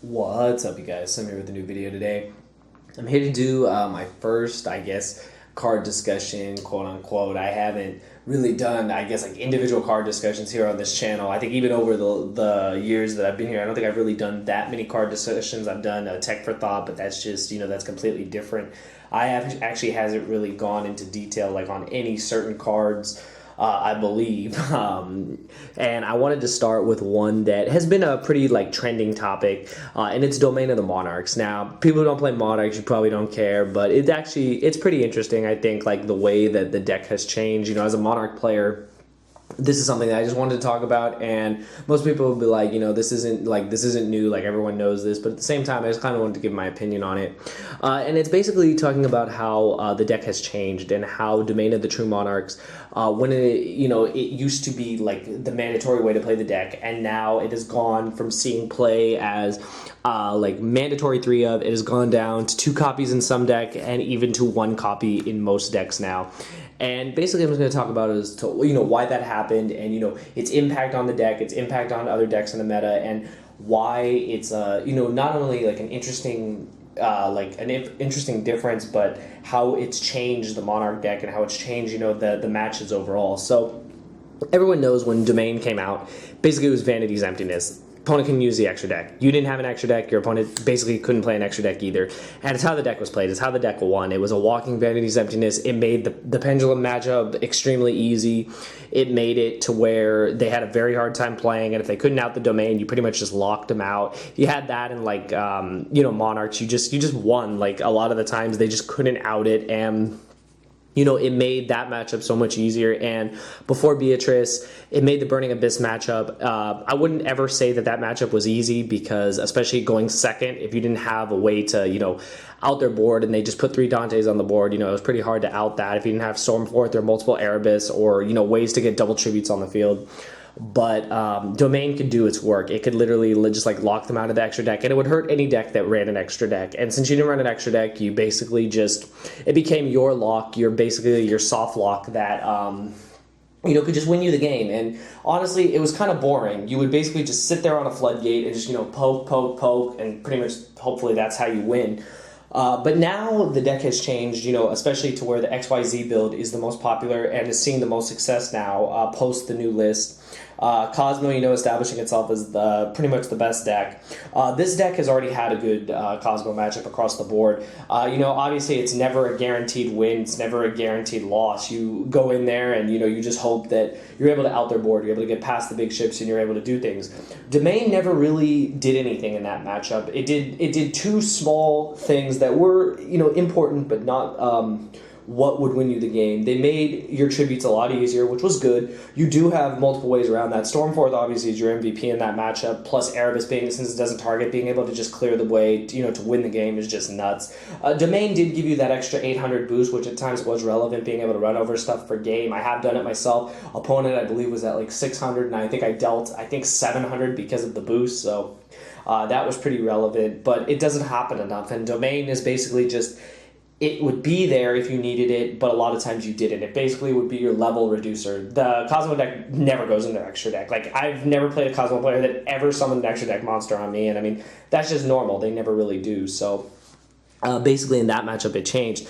What's up, you guys? I'm here with a new video today. I'm here to do my first, I guess, card discussion, quote unquote. I haven't really done, I guess, like individual card discussions here on this channel. I think even over the years that I've been here, I don't think I've really done that many card discussions. I've done Tech for Thought, but that's just, that's completely different. I have actually hasn't really gone into detail like on any certain cards. I believe, and I wanted to start with one that has been a pretty like trending topic, and it's Domain of the Monarchs. Now, people who don't play Monarchs, you probably don't care, but it's pretty interesting. I think like the way that the deck has changed. As a Monarch player, this is something that I just wanted to talk about, and most people will be like, this isn't new, like everyone knows this, but at the same time, I just kind of wanted to give my opinion on it. And it's basically talking about how the deck has changed and how Domain of the True Monarchs, when it used to be like the mandatory way to play the deck, and now it has gone from seeing play as like mandatory 3 of, it has gone down to 2 copies in some deck and even to 1 copy in most decks now. And basically, I'm just going to talk about is why that happened, and its impact on the deck, its impact on other decks in the meta, and why it's not only like an interesting interesting difference, but how it's changed the Monarch deck and how it's changed the matches overall. So everyone knows when Domain came out, basically it was Vanity's Emptiness. Opponent can use the extra deck. You didn't have an extra deck, your opponent basically couldn't play an extra deck either. And it's how the deck was played, it's how the deck won. It was a walking Vanity's Emptiness. It made the pendulum matchup extremely easy. It made it to where they had a very hard time playing, and if they couldn't out the Domain, you pretty much just locked them out. You had that in like Monarchs, you just won. Like a lot of the times they just couldn't out it, and it made that matchup so much easier. And before Beatrice, it made the Burning Abyss matchup. I wouldn't ever say that matchup was easy, because especially going second, if you didn't have a way to, out their board and they just put 3 Dantes on the board, it was pretty hard to out that if you didn't have Stormforth or multiple Erebus or, ways to get double tributes on the field. But Domain could do its work. It could literally just like lock them out of the extra deck, and it would hurt any deck that ran an extra deck. And since you didn't run an extra deck, you basically it became your lock, basically your soft lock that could just win you the game. And honestly, it was kind of boring. You would basically just sit there on a floodgate and just poke, and pretty much hopefully that's how you win. But now the deck has changed, especially to where the XYZ build is the most popular and is seeing the most success now post the new list. Cosmo, establishing itself as pretty much the best deck. This deck has already had a good Cosmo matchup across the board. Obviously it's never a guaranteed win. It's never a guaranteed loss. You go in there and, you just hope that you're able to out their board. You're able to get past the big ships and you're able to do things. Domain never really did anything in that matchup. It did 2 small things that were, important, but not what would win you the game. They made your tributes a lot easier, which was good. You do have multiple ways around that. Stormforth obviously is your MVP in that matchup, plus Erebus being, since it doesn't target, being able to just clear the way, to win the game is just nuts. Domain did give you that extra 800 boost, which at times was relevant, being able to run over stuff for game. I have done it myself. Opponent, I believe, was at like 600, and I think I dealt, 700 because of the boost, so that was pretty relevant, but it doesn't happen enough, and Domain is basically just, it would be there if you needed it, but a lot of times you didn't. It basically would be your level reducer. The Cosmo deck never goes in their extra deck. Like, I've never played a Cosmo player that ever summoned an extra deck monster on me, and I mean, that's just normal. They never really do. So, basically in that matchup, it changed.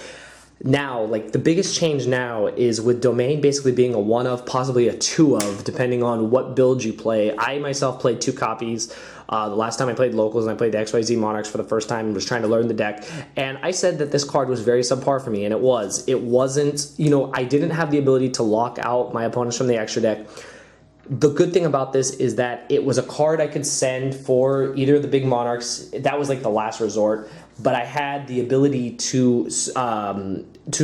Now, like, the biggest change now is with Domain basically being a 1 of, possibly a 2 of, depending on what build you play. I myself played 2 copies. The last time I played Locals and I played the XYZ Monarchs for the first time and was trying to learn the deck. And I said that this card was very subpar for me, and it was. It wasn't, I didn't have the ability to lock out my opponents from the extra deck. The good thing about this is that it was a card I could send for either the big Monarchs. That was like the last resort. But I had the ability to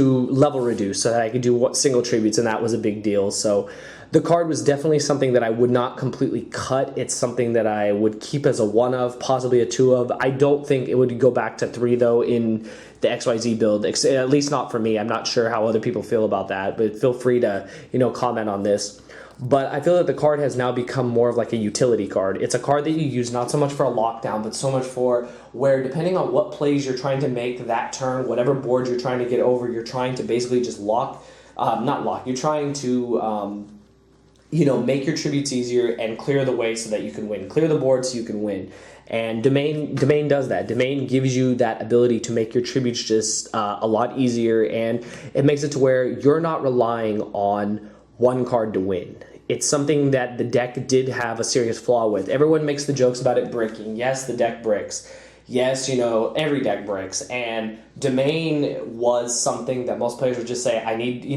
level reduce so that I could do single tributes, and that was a big deal. So the card was definitely something that I would not completely cut. It's something that I would keep as a 1 of, possibly a 2 of. I don't think it would go back to 3, though, in the XYZ build, at least not for me. I'm not sure how other people feel about that, but feel free to, comment on this. But I feel that the card has now become more of like a utility card. It's a card that you use not so much for a lockdown, but so much for where, depending on what plays you're trying to make that turn, whatever board you're trying to get over, you're trying to basically just lock, not lock, you're trying to, make your tributes easier and clear the way so that you can win. Clear the board so you can win. And Domain does that. Domain gives you that ability to make your tributes just a lot easier, and it makes it to where you're not relying on one card to win. It's something that the deck did have a serious flaw with. Everyone makes the jokes about it bricking. Yes, the deck bricks. Yes, every deck bricks. And Domain was something that most players would just say, I need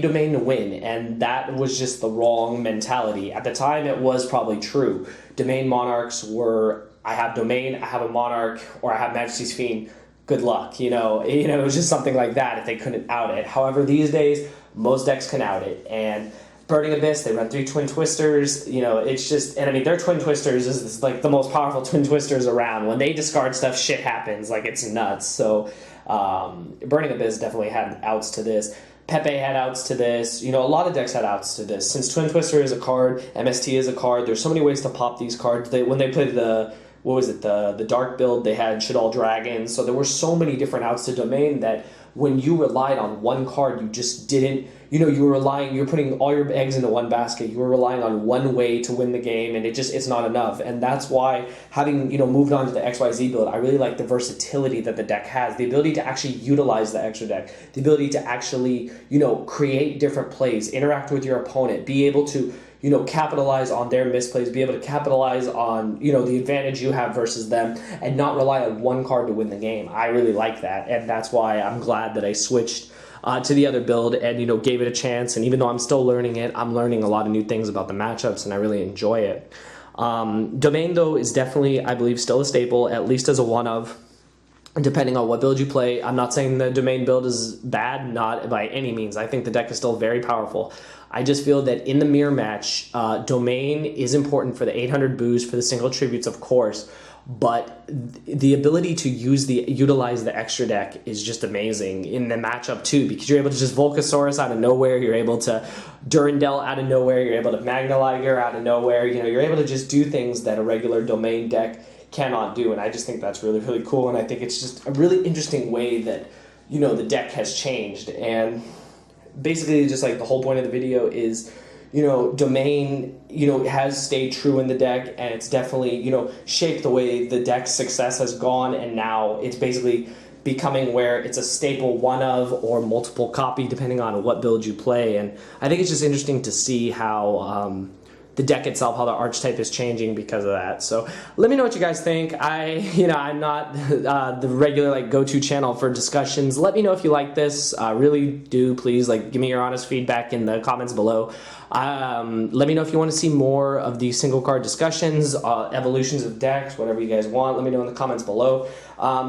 Domain to win. And that was just the wrong mentality. At the time, it was probably true. Domain Monarchs were, I have Domain, I have a Monarch, or I have Majesty's Fiend. Good luck, it was just something like that if they couldn't out it. However, these days, most decks can out it. And Burning Abyss, they run 3 Twin Twisters, it's just, and I mean, their Twin Twisters is like the most powerful Twin Twisters around. When they discard stuff, shit happens, like it's nuts. So, Burning Abyss definitely had outs to this. Pepe had outs to this. A lot of decks had outs to this. Since Twin Twister is a card, MST is a card, there's so many ways to pop these cards. When they played the Dark build, they had Shaddoll Dragons. So there were so many different outs to Domain that when you relied on one card, you just didn't, you were putting all your eggs into one basket. You were relying on one way to win the game, and it's not enough. And that's why, having, moved on to the XYZ build, I really like the versatility that the deck has, the ability to actually utilize the extra deck, the ability to actually, create different plays, interact with your opponent, be able to, capitalize on their misplays, be able to capitalize on, the advantage you have versus them, and not rely on one card to win the game. I really like that, and that's why I'm glad that I switched to the other build and, gave it a chance. And even though I'm still learning it, I'm learning a lot of new things about the matchups, and I really enjoy it. Domain, though, is definitely, I believe, still a staple, at least as a one-of, depending on what build you play. I'm not saying the Domain build is bad, not by any means. I think the deck is still very powerful. I just feel that in the mirror match, Domain is important for the 800 boost, for the single tributes, of course, but the ability to utilize the extra deck is just amazing in the matchup too, because you're able to just Volcasaurus out of nowhere, you're able to Durandal out of nowhere, you're able to Magna Liger out of nowhere, you're able to just do things that a regular Domain deck cannot do, and I just think that's really, really cool, and I think it's just a really interesting way that, the deck has changed. And basically, just like the whole point of the video is, Domain, has stayed true in the deck, and it's definitely, shaped the way the deck's success has gone, and now it's basically becoming where it's a staple one of or multiple copy, depending on what build you play. And I think it's just interesting to see how the deck itself, how the archetype is changing because of that. So let me know what you guys think. I'm not the regular go-to channel for discussions. Let me know if you like this. Really do, please, give me your honest feedback in the comments below. Let me know if you want to see more of these single card discussions, evolutions of decks, whatever you guys want. Let me know in the comments below.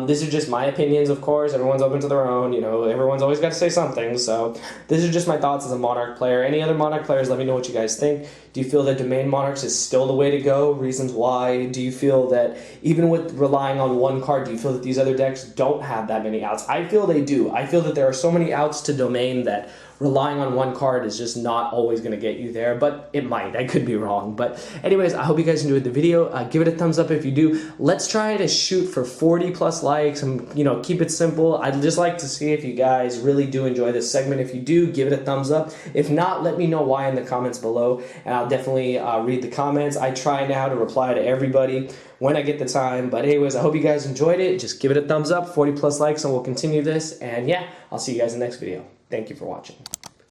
These are just my opinions, of course. Everyone's open to their own. Everyone's always got to say something. So these are just my thoughts as a Monarch player. Any other Monarch players, let me know what you guys think. Do you feel that Domain Monarchs is still the way to go? Reasons why? Do you feel that even with relying on one card, do you feel that these other decks don't have that many outs? I feel they do. I feel that there are so many outs to Domain that relying on one card is just not always going to get you there, but it might. I could be wrong. But anyways, I hope you guys enjoyed the video. Give it a thumbs up if you do. Let's try to shoot for 40 plus likes and, keep it simple. I'd just like to see if you guys really do enjoy this segment. If you do, give it a thumbs up. If not, let me know why in the comments below, and I'll definitely read the comments. I try now to reply to everybody when I get the time. But anyways, I hope you guys enjoyed it. Just give it a thumbs up, 40 plus likes, and we'll continue this. And yeah, I'll see you guys in the next video. Thank you for watching.